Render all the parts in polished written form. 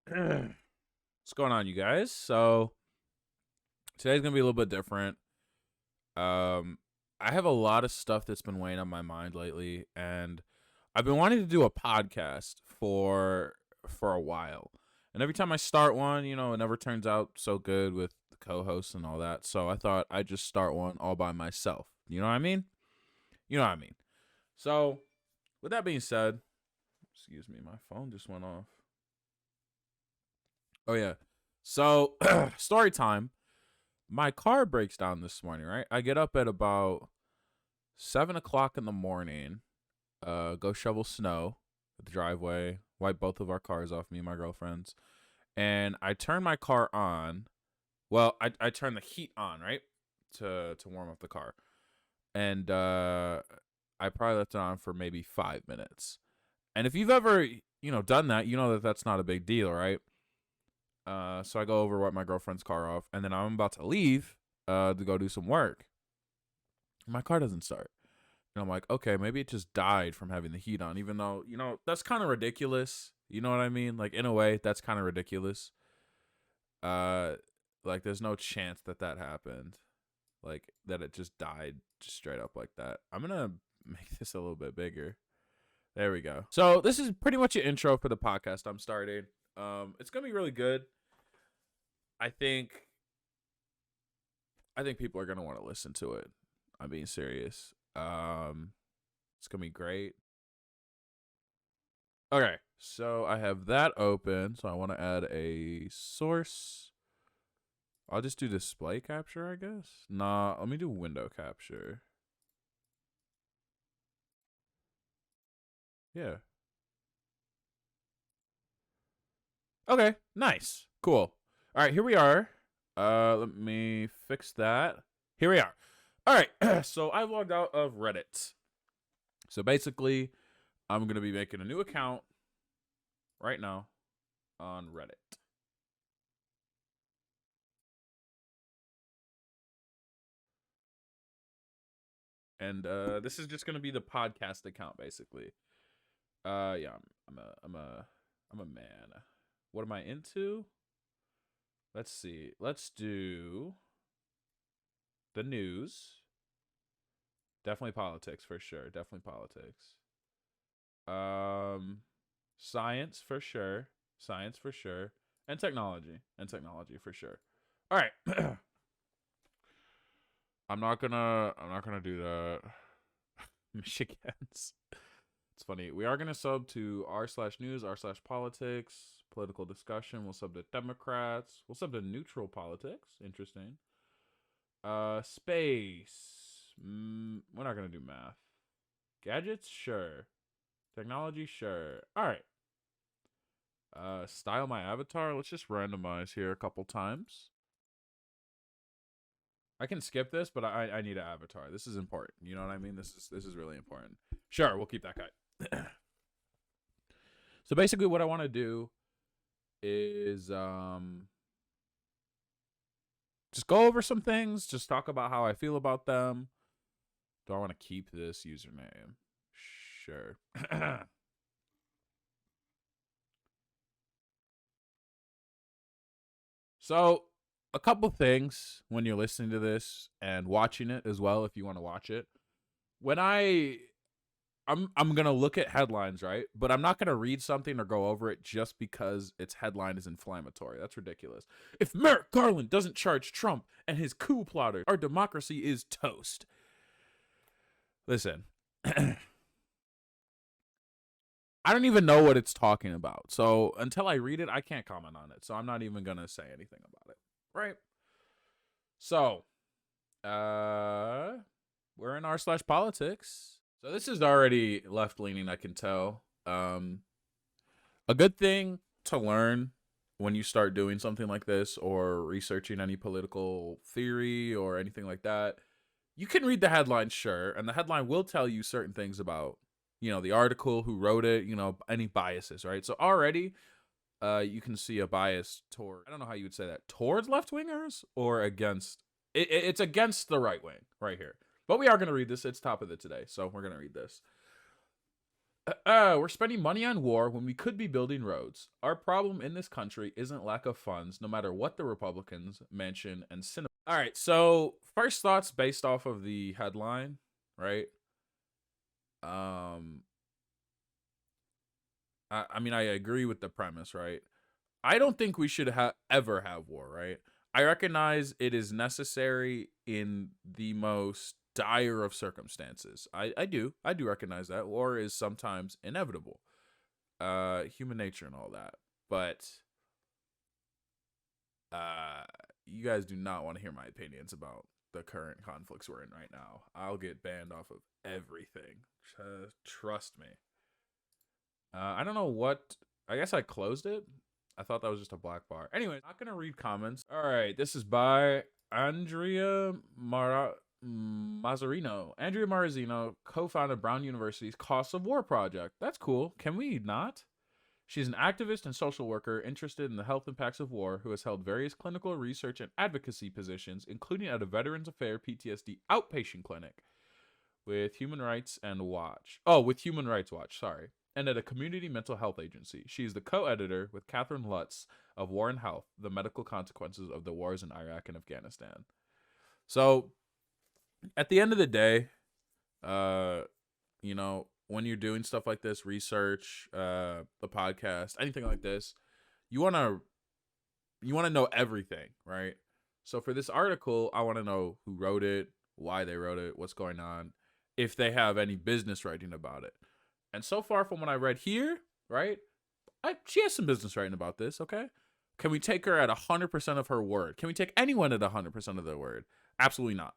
What's going on, you guys? So today's gonna be a little bit different. Um, I have a lot of stuff that's been weighing on my mind lately, and I've been wanting to do a podcast for a while. And every time I start one, it never turns out so good with the co-hosts and all that. So I thought I'd just start one all by myself. You know what I mean? You know what I mean. So with that being said, excuse me, my phone just went off. Oh yeah. So story time. My car breaks down this morning, right? I get up at about 7 o'clock in the morning, go shovel snow at the driveway, wipe both of our cars off, me and my girlfriend's, and I turn my car on. Well, I turn the heat on, right? To warm up the car. And I probably left it on for maybe 5 minutes. And if you've ever, done that, you know that that's not a big deal, right? So I go over, wipe my girlfriend's car off, and then I'm about to leave to go do some work. My car doesn't start. And I'm like, okay, maybe it just died from having the heat on, even though, that's kind of ridiculous. You know what I mean? Like, in a way, that's kind of ridiculous. Uh, like, there's no chance that that happened. Like, that it just died just straight up like that. I'm going to make this a little bit bigger. There we go. So this is pretty much an intro for the podcast I'm starting. It's going to be really good. I think people are going to want to listen to it. I'm being serious. It's gonna be great. Okay, so I have that open. So I want to add a source. I'll just do display capture, I guess. Nah, let me do window capture. Yeah. Okay, nice. Cool. All right, here we are. Let me fix that. Here we are. All right, so I logged out of Reddit. So basically, I'm going to be making a new account right now on Reddit. And this is just going to be the podcast account, basically. Yeah, I'm a man. What am I into? Let's see. Let's do the news. Definitely politics for sure. Definitely politics. Um, science for sure. Science for sure. And technology. And technology for sure. All right. I'm not gonna do that. Michigans. It's funny. We are gonna sub to r/news, r/politics, political discussion. We'll sub to Democrats. We'll sub to neutral politics. Interesting. Space. We're not gonna do math. Gadgets, sure. Technology, sure. All right. Style my avatar. Let's just randomize here a couple times. I can skip this, but I need an avatar. This is important. You know what I mean? This is really important. Sure, we'll keep that guy. So basically, what I want to do is just go over some things. Just talk about how I feel about them. Do I want to keep this username? Sure. So, a couple things when you're listening to this and watching it as well, if you want to watch it. When I'm gonna look at headlines, right? But I'm not gonna read something or go over it just because its headline is inflammatory. That's ridiculous. If Merrick Garland doesn't charge Trump and his coup plotters, our democracy is toast. Listen, I don't even know what it's talking about. So until I read it, I can't comment on it. So I'm not even gonna say anything about it. Right? So, we're in r/politics. So this is already left leaning, I can tell. A good thing to learn when you start doing something like this or researching any political theory or anything like that, you can read the headline, sure, and the headline will tell you certain things about, the article, who wrote it, any biases, right? So already, you can see a bias toward, I don't know how you would say that, towards left wingers or against, it's against the right wing right here. But we are going to read this. It's top of it today, so we're going to read this. We're spending money on war when we could be building roads. Our problem in this country isn't lack of funds, no matter what the Republicans mention and cinema. All right, so first thoughts based off of the headline, right? Um, I mean, I agree with the premise, right? I don't think we should ever have war, right? I recognize it is necessary in the most dire of circumstances. I do recognize that war is sometimes inevitable, human nature and all that. But uh, you guys do not want to hear my opinions about the current conflicts we're in right now. I'll get banned off of everything. Trust me. I don't know what. I guess I closed it. I thought that was just a black bar. Anyway, not gonna read comments. All right, this is by Andrea Mazzarino. Andrea Mazzarino co-founded Brown University's Cost of War project. That's cool. Can we not? She's an activist and social worker interested in the health impacts of war who has held various clinical research and advocacy positions, including at a Veterans Affairs PTSD outpatient clinic with Human Rights Watch, sorry, and at a community mental health agency. She is the co-editor with Catherine Lutz of War and Health, The Medical Consequences of the Wars in Iraq and Afghanistan. So, at the end of the day, you know, when you're doing stuff like this, research, the podcast, anything like this, you want to know everything, right? So for this article, I want to know who wrote it, why they wrote it, what's going on, if they have any business writing about it. And so far from what I read here, right, she has some business writing about this, okay? Can we take her at 100% of her word? Can we take anyone at 100% of their word? Absolutely not.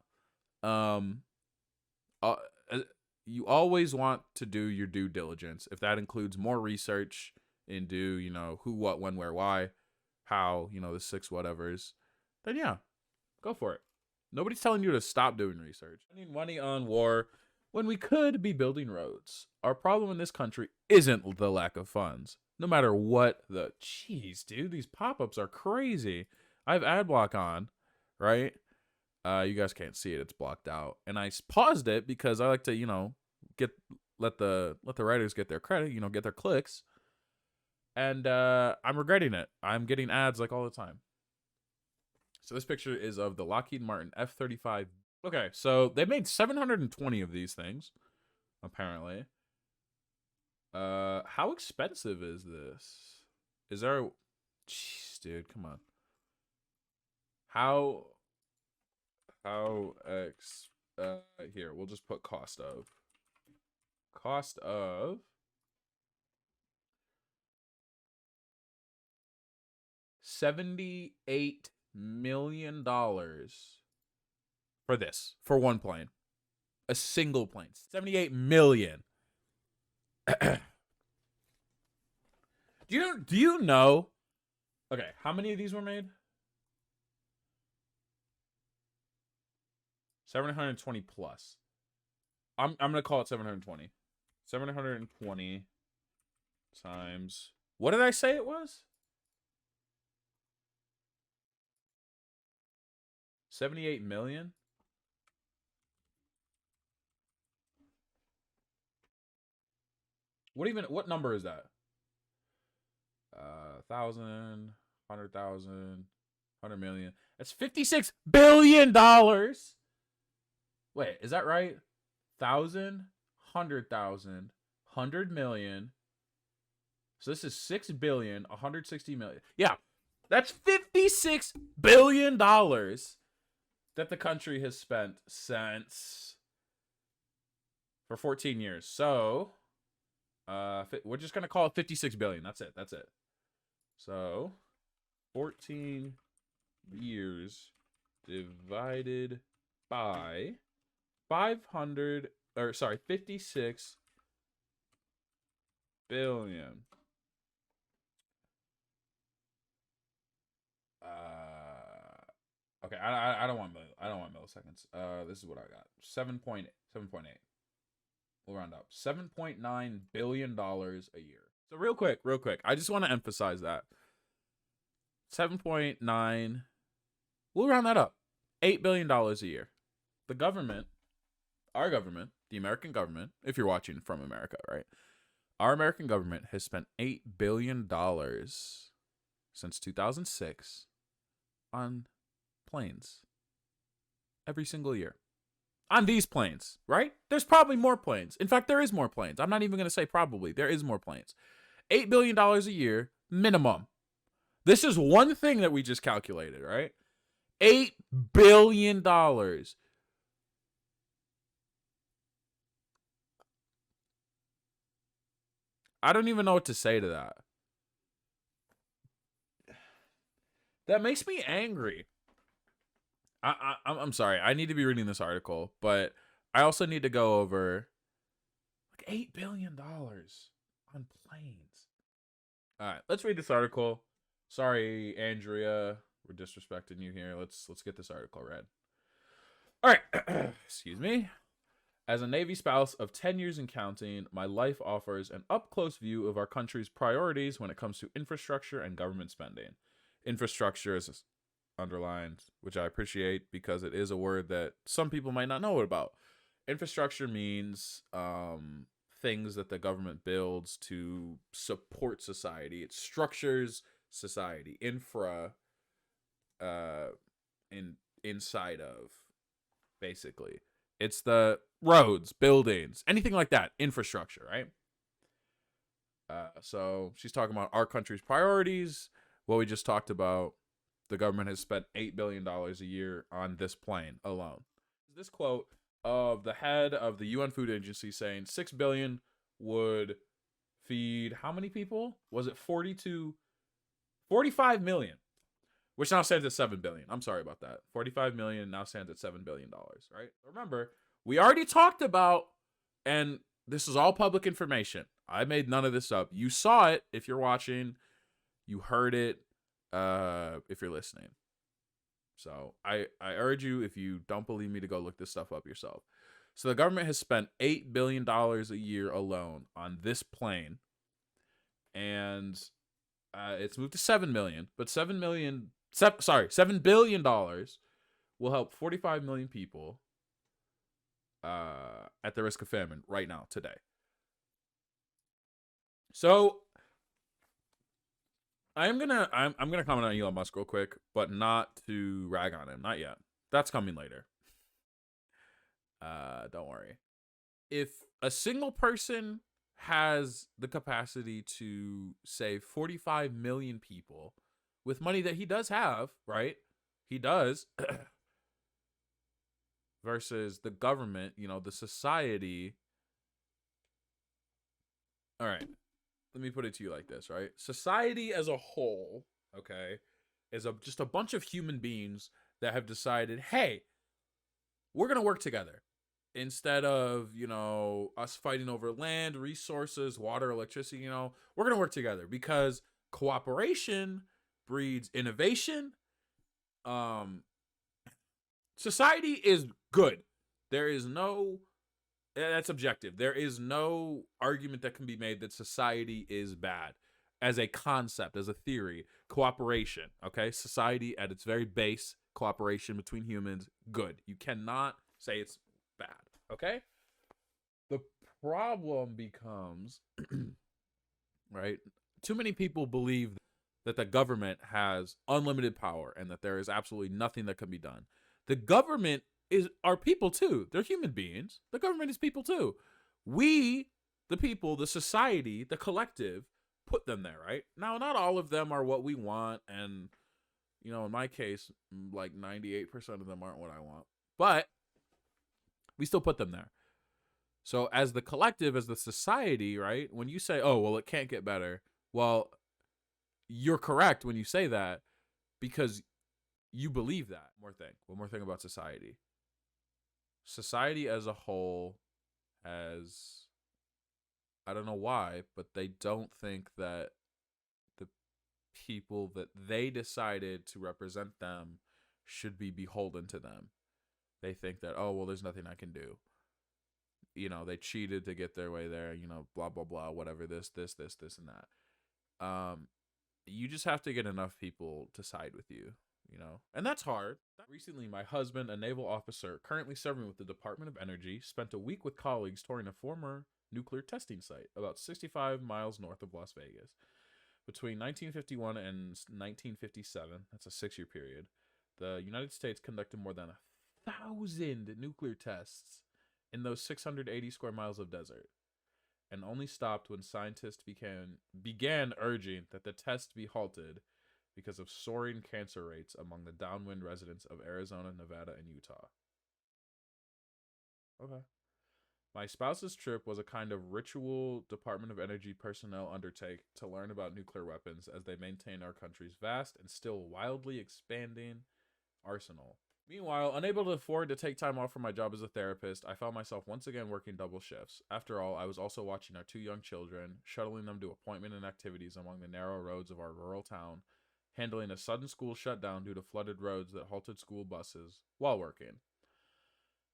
Uh, you always want to do your due diligence. If that includes more research into, who, what, when, where, why, how, the 6 whatevers, then yeah, go for it. Nobody's telling you to stop doing research. Spending money on war when we could be building roads. Our problem in this country isn't the lack of funds. No matter what the... Jeez, dude, these pop-ups are crazy. I have ad block on, right? You guys can't see it. It's blocked out. And I paused it because I like to, let the writers get their credit, get their clicks. And I'm regretting it. I'm getting ads like all the time. So this picture is of the Lockheed Martin F-35. Okay, so they made 720 of these things, apparently. How expensive is this? Is there... Jeez, dude, come on. Here, we'll just put cost of. Cost of... $78 million for this, for one plane. A single plane. 78 million. Do you know? Okay, how many of these were made? 720 plus. I'm gonna call it 720. 720 times... What did I say it was? 78 million? What number is that? 1,000, 100,000, 100 million. That's $56 billion. Wait, is that right? 1,000, 100,000, 100 million. So this is 6 billion, 160 million. Yeah, that's $56 billion that the country has spent for 14 years. So, we're just going to call it 56 billion. That's it. So, 14 years divided by 56 billion. Okay, I don't want milliseconds. This is what I got. 7.8. We'll round up. $7.9 billion a year. So real quick, I just want to emphasize that. 7.9, we'll round that up. $8 billion a year. Our government, the American government, if you're watching from America, right? Our American government has spent $8 billion since 2006 on planes every single year. On these planes, right? There's probably more planes. In fact, there is more planes. I'm not even going to say probably. There is more planes. $8 billion a year minimum. This is one thing that we just calculated, right? $8 billion. I don't even know what to say to that. That makes me angry. I'm sorry. I need to be reading this article, but I also need to go over like $8 billion on planes. All right, let's read this article. Sorry, Andrea, we're disrespecting you here. Let's get this article read. All right, excuse me. As a Navy spouse of 10 years and counting, my life offers an up-close view of our country's priorities when it comes to infrastructure and government spending. Infrastructure is underlined, which I appreciate because it is a word that some people might not know about. Infrastructure means things that the government builds to support society. It structures society. Infra, inside of, basically. It's the roads, buildings, anything like that. Infrastructure, right? So she's talking about our country's priorities. What we just talked about. The government has spent $8 billion a year on this plane alone. This quote of the head of the UN Food Agency saying $6 billion would feed how many people? Was it 45 million, which now stands at 7 billion. I'm sorry about that. 45 million now stands at $7 billion, right? Remember, we already talked about, and this is all public information. I made none of this up. You saw it if you're watching. You heard it if you're listening. So I urge you, if you don't believe me, to go look this stuff up yourself. So the government has spent $8 billion a year alone on this plane. And it's moved to 7 million, but $7 billion will help 45 million people at the risk of famine right now, today. So I'm gonna comment on Elon Musk real quick, but not to rag on him. Not yet. That's coming later. Don't worry. If a single person has the capacity to save 45 million people with money that he does have, right? He does. Versus the government, the society. All right. Let me put it to you like this, right? Society as a whole, okay, is just a bunch of human beings that have decided, hey, we're going to work together. Instead of, us fighting over land, resources, water, electricity, we're going to work together because cooperation breeds innovation. Society is good. There is no, that's objective. There is no argument that can be made that society is bad as a concept, as a theory. Cooperation, okay? Society at its very base, cooperation between humans, good. You cannot say it's bad, okay? The problem becomes, right? Too many people believe that the government has unlimited power and that there is absolutely nothing that can be done. The government are people too. They're human beings. The government is people too. We, the people, the society, the collective, put them there, right? Now, not all of them are what we want, and in my case, like 98% of them aren't what I want. But we still put them there. So as the collective, as the society, right? When you say, "Oh, well, it can't get better," well, you're correct when you say that because you believe that. One more thing about society. Society as a whole has, I don't know why, but they don't think that the people that they decided to represent them should be beholden to them. They think that, oh, well, there's nothing I can do. They cheated to get their way there, blah, blah, blah, whatever, this, and that. You just have to get enough people to side with you. And that's hard. Recently, my husband, a naval officer currently serving with the Department of Energy, spent a week with colleagues touring a former nuclear testing site about 65 miles north of Las Vegas. Between 1951 and 1957, that's a 6 year period, the United States conducted more than 1,000 nuclear tests in those 680 square miles of desert, and only stopped when scientists began urging that the tests be halted because of soaring cancer rates among the downwind residents of Arizona, Nevada, and Utah. Okay. My spouse's trip was a kind of ritual Department of Energy personnel undertake to learn about nuclear weapons as they maintain our country's vast and still wildly expanding arsenal. Meanwhile, unable to afford to take time off from my job as a therapist, I found myself once again working double shifts. After all, I was also watching our two young children, shuttling them to appointment and activities along the narrow roads of our rural town, handling a sudden school shutdown due to flooded roads that halted school buses while working.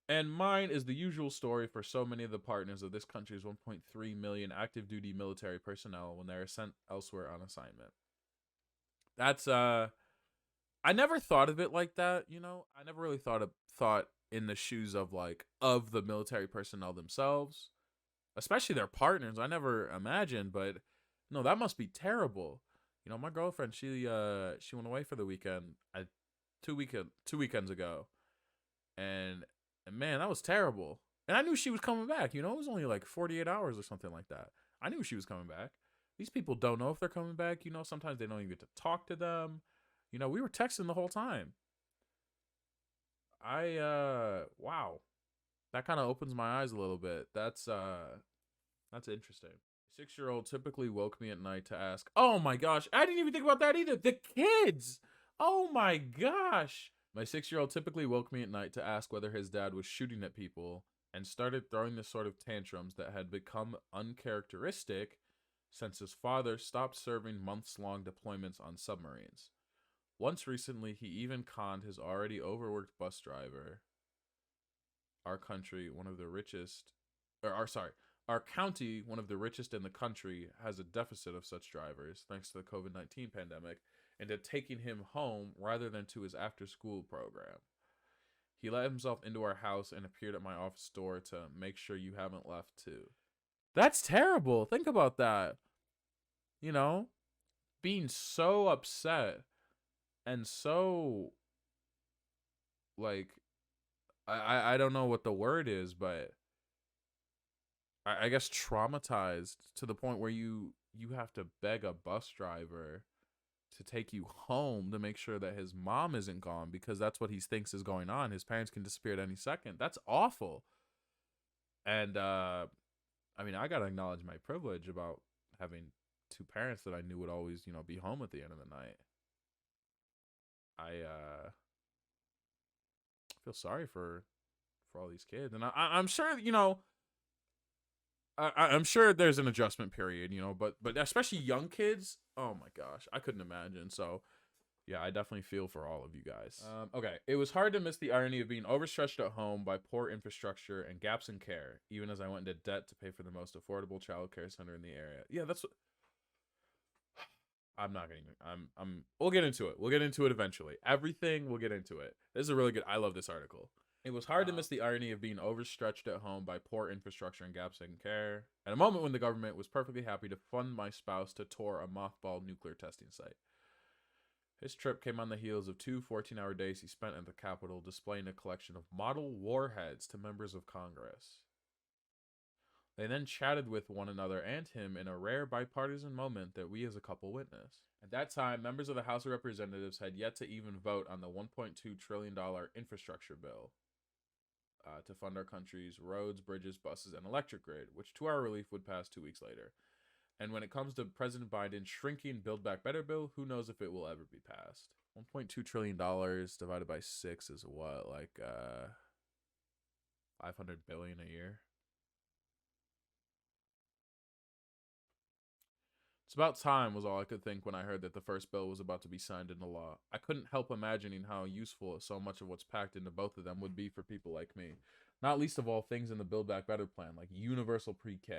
And mine is the usual story for so many of the partners of this country's 1.3 million active duty military personnel when they are sent elsewhere on assignment. That's I never thought of it like that, you know. I never really thought in the shoes of of the military personnel themselves, especially their partners. I never imagined, but no, that must be terrible. You know, my girlfriend, she went away for the weekend, 2 weekends ago, and man, that was terrible. And I knew she was coming back. You know, it was only like 48 hours or something like that. I knew she was coming back. These people don't know if they're coming back. You know, sometimes they don't even get to talk to them. You know, we were texting the whole time. Wow. That kind of opens my eyes a little bit. That's interesting. 6-year-old typically woke me at night to ask, "Oh my gosh, I didn't even think about that either. The kids. Oh my gosh." My 6-year-old typically woke me at night to ask whether his dad was shooting at people and started throwing the sort of tantrums that had become uncharacteristic since his father stopped serving months-long deployments on submarines. Once recently, he even conned his already overworked bus driver. Our country, one of the richest, our county, one of the richest in the country, has a deficit of such drivers thanks to the COVID-19 pandemic, into taking him home rather than to his after-school program. He let himself into our house and appeared at my office door to make sure you haven't left too. That's terrible. Think about that. You know, being so upset and so like I don't know what the word is, but I guess traumatized to the point where you have to beg a bus driver to take you home to make sure that his mom isn't gone, because that's what he thinks is going on. His parents can disappear at any second. That's awful. And I mean, I gotta acknowledge my privilege about having two parents that I knew would always, you know, be home at the end of the night. I feel sorry for all these kids, and I'm sure, you know, I'm sure there's an adjustment period, you know, but especially young kids. Oh my gosh, I couldn't imagine. So yeah, I definitely feel for all of you guys. Okay, it was hard to miss the irony of being overstretched at home by poor infrastructure and gaps in care, even as I went into debt to pay for the most affordable child care center in the area. Yeah, that's what. I'm not getting. I'm. We'll get into it. We'll get into it eventually. Everything. We'll get into it. This is a really good. I love this article. It was hard to miss the irony of being overstretched at home by poor infrastructure and gaps in care, at a moment when the government was perfectly happy to fund my spouse to tour a mothballed nuclear testing site. His trip came on the heels of two 14-hour days he spent at the Capitol displaying a collection of model warheads to members of Congress. They then chatted with one another and him in a rare bipartisan moment that we as a couple witnessed. At that time, members of the House of Representatives had yet to even vote on the $1.2 trillion infrastructure bill to fund our country's roads, bridges, buses, and electric grid, which to our relief would pass 2 weeks later. And when it comes to President Biden's shrinking Build Back Better bill, who knows if it will ever be passed. $1.2 trillion divided by 6 is what, like 500 billion a year? It's about time was all I could think when I heard that the first bill was about to be signed into law. I couldn't help imagining how useful so much of what's packed into both of them would be for people like me. Not least of all things in the Build Back Better plan, like universal pre-K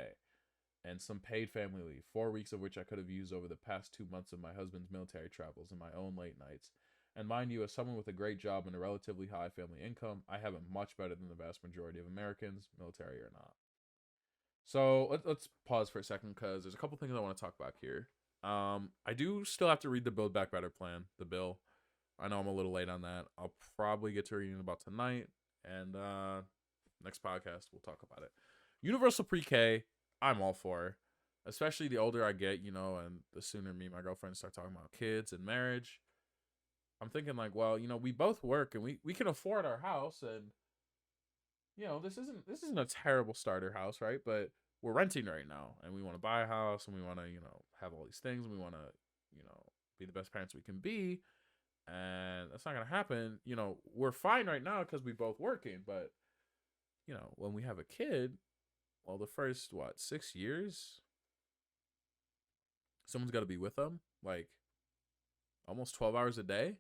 and some paid family leave, 4 weeks of which I could have used over the past 2 months of my husband's military travels and my own late nights. And mind you, as someone with a great job and a relatively high family income, I have it much better than the vast majority of Americans, military or not. So let's pause for a second because there's a couple things I want to talk about here. I do still have to read the Build Back Better plan, the bill. I know I'm a little late on that. I'll probably get to reading about tonight, and next podcast we'll talk about it. Universal pre-K, I'm all for, especially the older I get, and the sooner me and my girlfriend start talking about kids and marriage. I'm thinking like, well, we both work and we can afford our house, and this isn't a terrible starter house, right? But we're renting right now, and we want to buy a house, and we want to have all these things, and we want to be the best parents we can be, and that's not gonna happen. We're fine right now because we both working, but when we have a kid, well, the first 6 years, someone's got to be with them, like almost 12 hours a day. It's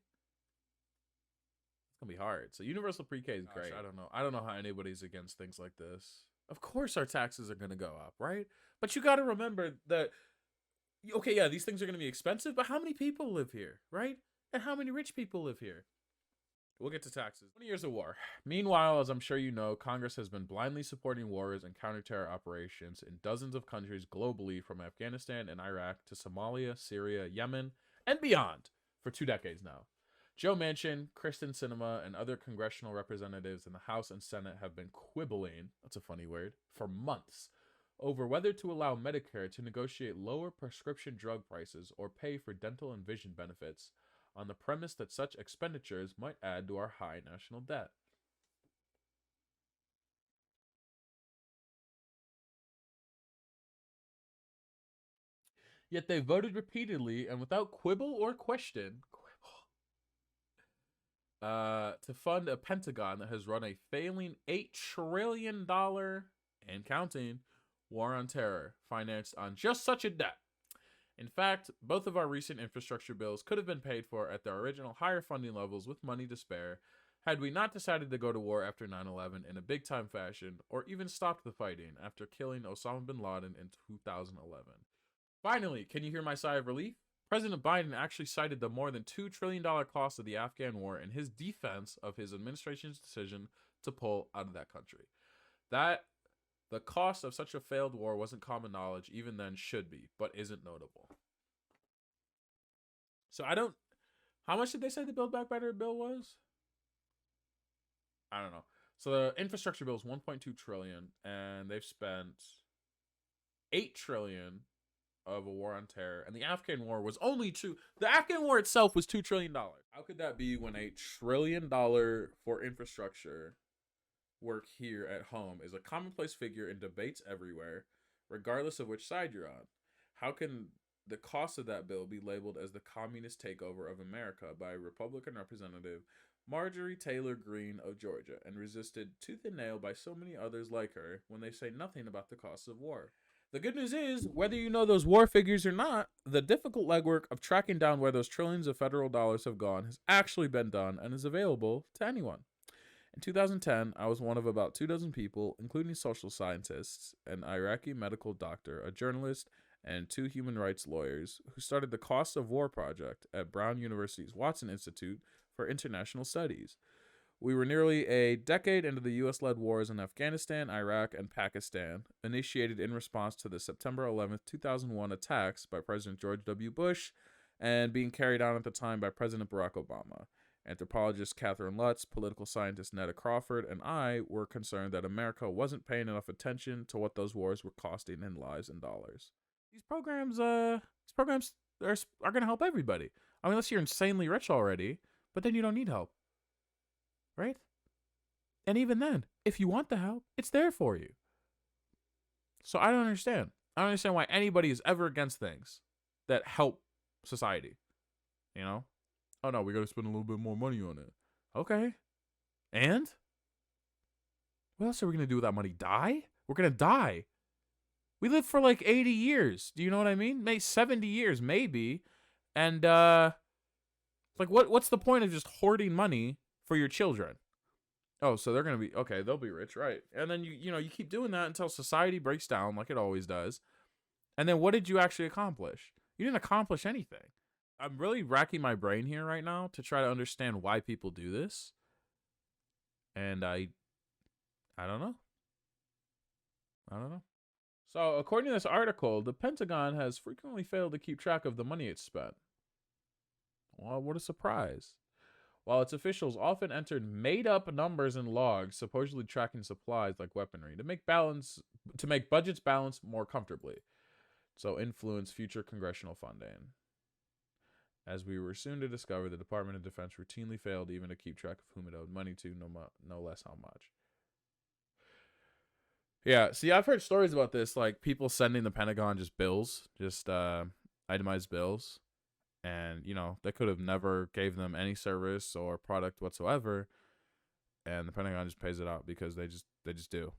gonna be hard. So universal pre-K is great. I don't know how anybody's against things like this. Of course our taxes are gonna go up, right? But you got to remember that, okay, yeah, these things are gonna be expensive, but how many people live here, right? And how many rich people live here? We'll get to taxes. 20 years of war. Meanwhile, as I'm sure you know, Congress has been blindly supporting wars and counterterror operations in dozens of countries globally, from Afghanistan and Iraq to Somalia, Syria, Yemen, and beyond for 2 decades now. Joe Manchin, Kristen Sinema, and other congressional representatives in the House and Senate have been quibbling, that's a funny word, for months over whether to allow Medicare to negotiate lower prescription drug prices or pay for dental and vision benefits, on the premise that such expenditures might add to our high national debt. Yet they voted repeatedly and without quibble or question to fund a Pentagon that has run a failing $8 trillion and counting war on terror, financed on just such a debt. In fact, both of our recent infrastructure bills could have been paid for at their original higher funding levels with money to spare, had we not decided to go to war after 9/11 in a big-time fashion, or even stopped the fighting after killing Osama bin Laden in 2011. Finally, can you hear my sigh of relief? President Biden actually cited the more than $2 trillion cost of the Afghan war in his defense of his administration's decision to pull out of that country. That the cost of such a failed war wasn't common knowledge, even then should be, but isn't notable. So how much did they say the Build Back Better bill was? I don't know. So the infrastructure bill is 1.2 trillion, and they've spent 8 trillion of a war on terror, and the Afghan war was only the Afghan war itself was $2 trillion. How could that be when $8 trillion for infrastructure work here at home is a commonplace figure in debates everywhere, regardless of which side you're on? How can the cost of that bill be labeled as the communist takeover of America by Republican Representative Marjorie Taylor Greene of Georgia, and resisted tooth and nail by so many others like her when they say nothing about the costs of war? The good news is, whether you know those war figures or not, the difficult legwork of tracking down where those trillions of federal dollars have gone has actually been done and is available to anyone. In 2010, I was one of about 24 people, including social scientists, an Iraqi medical doctor, a journalist, and 2 human rights lawyers, who started the Costs of War project at Brown University's Watson Institute for International Studies. We were nearly a decade into the U.S.-led wars in Afghanistan, Iraq, and Pakistan, initiated in response to the September 11, 2001 attacks by President George W. Bush, and being carried on at the time by President Barack Obama. Anthropologist Catherine Lutz, political scientist Netta Crawford, and I were concerned that America wasn't paying enough attention to what those wars were costing in lives and dollars. These programs are going to help everybody. I mean, unless you're insanely rich already, but then you don't need help, right? And even then, if you want the help, it's there for you. So I don't understand. I don't understand why anybody is ever against things that help society. Oh no, we got to spend a little bit more money on it. Okay. And? What else are we going to do with that money? Die? We're going to die. We live for like 80 years. Do you know what I mean? Maybe 70 years, maybe. And, what's the point of just hoarding money for your children? Oh, so they're going to be, okay, they'll be rich, right? And then, you keep doing that until society breaks down like it always does. And then what did you actually accomplish? You didn't accomplish anything. I'm really racking my brain here right now to try to understand why people do this. And I don't know. So, according to this article, the Pentagon has frequently failed to keep track of the money it's spent. Well, what a surprise. While its officials often entered made-up numbers in logs, supposedly tracking supplies like weaponry to make budgets balance more comfortably, so influence future congressional funding. As we were soon to discover, the Department of Defense routinely failed even to keep track of whom it owed money to, no less how much. Yeah, see, I've heard stories about this, like people sending the Pentagon just bills, just itemized bills, and they could have never gave them any service or product whatsoever, and the Pentagon just pays it out because they just do.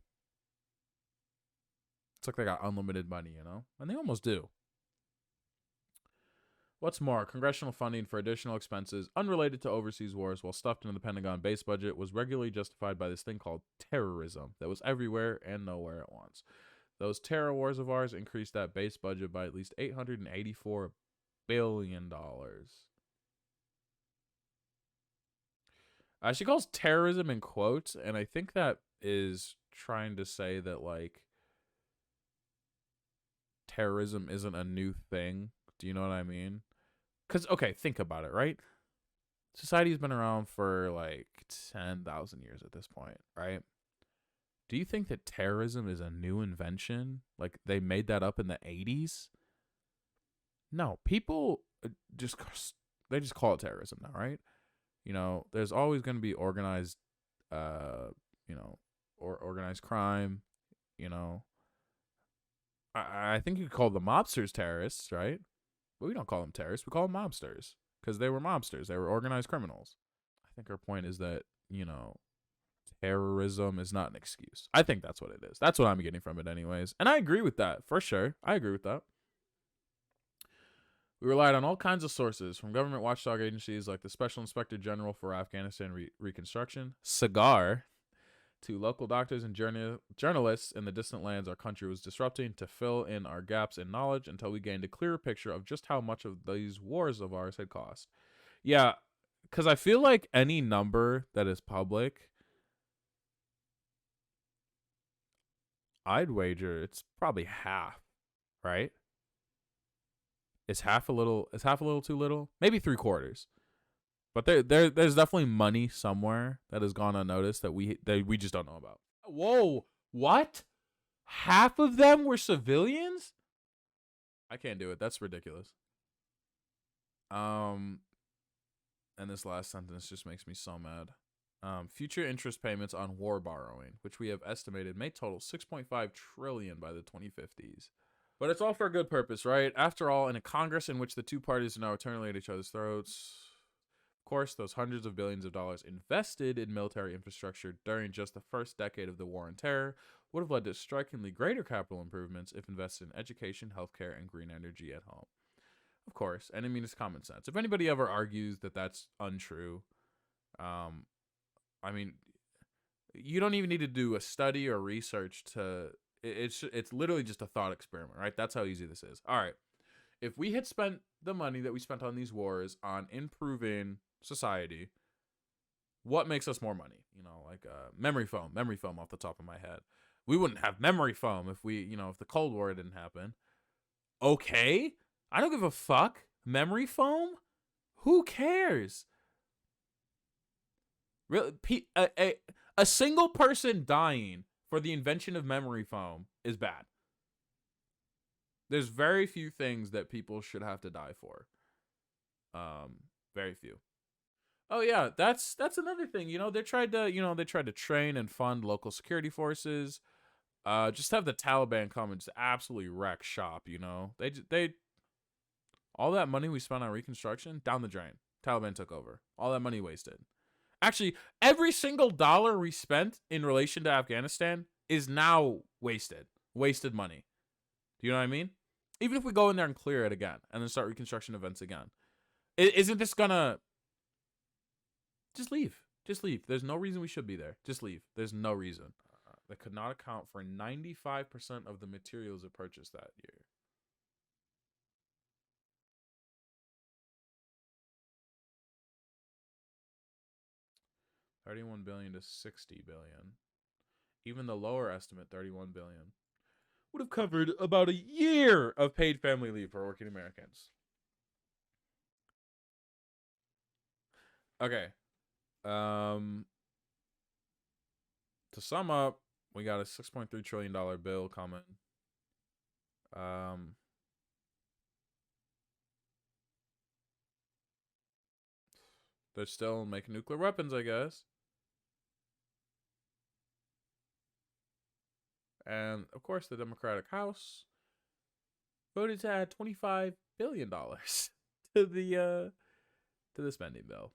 It's like they got unlimited money, and they almost do. What's more, congressional funding for additional expenses unrelated to overseas wars while stuffed into the Pentagon base budget was regularly justified by this thing called terrorism that was everywhere and nowhere at once. Those terror wars of ours increased that base budget by at least $884 billion. She calls terrorism in quotes, and I think that is trying to say that, like, terrorism isn't a new thing. Do you know what I mean? Because, okay, think about it, right? Society's been around for like 10,000 years at this point, right? Do you think that terrorism is a new invention? Like they made that up in the 80s? No, people just call it terrorism now, right? There's always going to be organized or organized crime, I think you could call the mobsters terrorists, right? But we don't call them terrorists. We call them mobsters because they were mobsters. They were organized criminals. I think our point is that, terrorism is not an excuse. I think that's what it is. That's what I'm getting from it anyways. And I agree with that, for sure. I agree with that. We relied on all kinds of sources, from government watchdog agencies like the Special Inspector General for Afghanistan Reconstruction, SIGAR, to local doctors and journalists in the distant lands our country was disrupting to fill in our gaps in knowledge until we gained a clearer picture of just how much of these wars of ours had cost. Yeah, because I feel like any number that is public, I'd wager it's probably half, right? Is half a little too little? Maybe 3/4. But there's definitely money somewhere that has gone unnoticed that we just don't know about. Whoa, what? Half of them were civilians? I can't do it. That's ridiculous. And this last sentence just makes me so mad. Future interest payments on war borrowing, which we have estimated may total $6.5 trillion by the 2050s. But it's all for a good purpose, right? After all, in a Congress in which the two parties are now eternally at each other's throats, of course, those hundreds of billions of dollars invested in military infrastructure during just the first decade of the war on terror would have led to strikingly greater capital improvements if invested in education, healthcare, and green energy at home. Of course, and I mean, it's common sense. If anybody ever argues that that's untrue, I mean, you don't even need to do a study or research to. It's literally just a thought experiment, right? That's how easy this is. All right, if we had spent the money that we spent on these wars on improving society, what makes us more money? Like memory foam off the top of my head. We wouldn't have memory foam if if the Cold War didn't happen. Okay, I don't give a fuck. Memory foam? Who cares? Really, a single person dying for the invention of memory foam is bad. There's very few things that people should have to die for. Very few. Oh yeah, that's another thing. They tried to train and fund local security forces. Just have the Taliban come and just absolutely wreck shop. They all that money we spent on reconstruction down the drain. Taliban took over. All that money wasted. Actually, every single dollar we spent in relation to Afghanistan is now wasted. Wasted money. Do you know what I mean? Even if we go in there and clear it again and then start reconstruction events again, isn't this gonna just leave? Just leave. There's no reason we should be there. Just leave. There's no reason. That could not account for 95% of the materials it purchased that year. $31 billion to $60 billion. Even the lower estimate, $31 billion. would have covered about a year of paid family leave for working Americans. Okay. To sum up, we got a $6.3 trillion bill coming. They're still making nuclear weapons, I guess. And of course, the Democratic House voted to add $25 billion to the spending bill.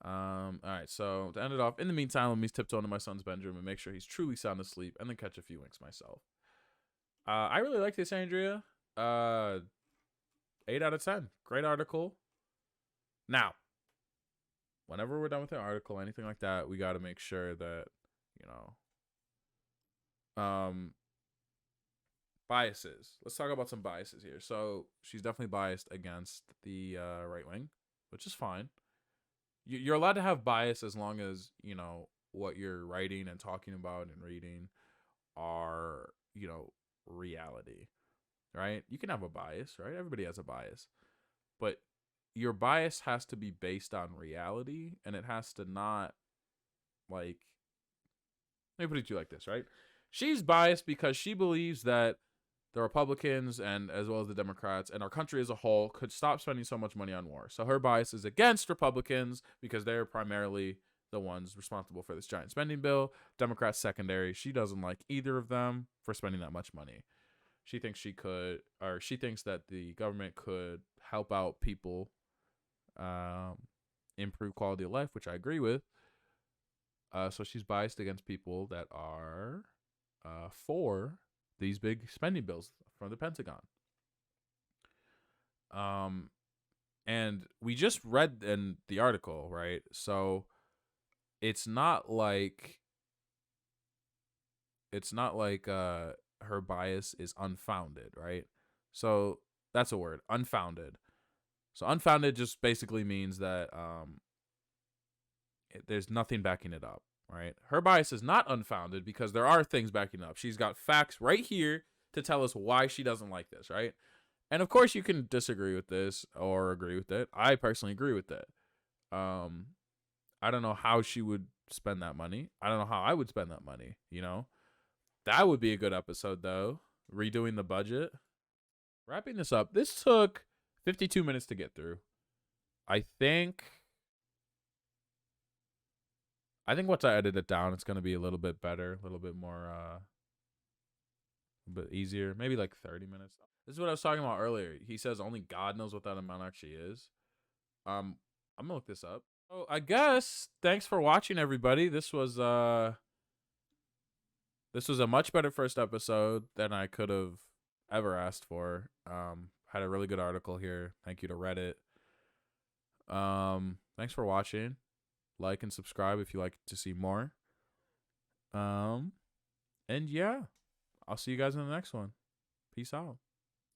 All right, so to end it off, in the meantime, let me tiptoe into my son's bedroom and make sure he's truly sound asleep, and then catch a few winks myself. I really like this, Andrea. 8 out of 10. Great article. Now, whenever we're done with the article, anything like that, we got to make sure that, biases. Let's talk about some biases here. So she's definitely biased against the right wing, which is fine. You're allowed to have bias as long as, what you're writing and talking about and reading are, reality, right? You can have a bias, right? Everybody has a bias. But your bias has to be based on reality, and it has to not, let me put it to you like this, right? She's biased because she believes that the Republicans and as well as the Democrats and our country as a whole could stop spending so much money on war. So her bias is against Republicans because they're primarily the ones responsible for this giant spending bill. Democrats secondary. She doesn't like either of them for spending that much money. She thinks she thinks that the government could help out people, improve quality of life, which I agree with. So she's biased against people that are for these big spending bills from the Pentagon. And we just read in the article, right? So it's not like her bias is unfounded, right? So that's a word, unfounded. So unfounded just basically means that there's nothing backing it up, right? Her bias is not unfounded because there are things backing it up. She's got facts right here to tell us why she doesn't like this, right? And of course you can disagree with this or agree with it. I personally agree with it. I don't know how she would spend that money. I don't know how I would spend that money, That would be a good episode, though. Redoing the budget. Wrapping this up. This took 52 minutes to get through. I think once I edit it down, it's going to be a little bit better, a little bit more, a bit easier. Maybe like 30 minutes. This is what I was talking about earlier. He says only God knows what that amount actually is. I'm going to look this up. Oh, I guess thanks for watching, everybody. This was a much better first episode than I could have ever asked for. Had a really good article here. Thank you to Reddit. Thanks for watching. Like and subscribe if you like to see more. And yeah, I'll see you guys in the next one. Peace out.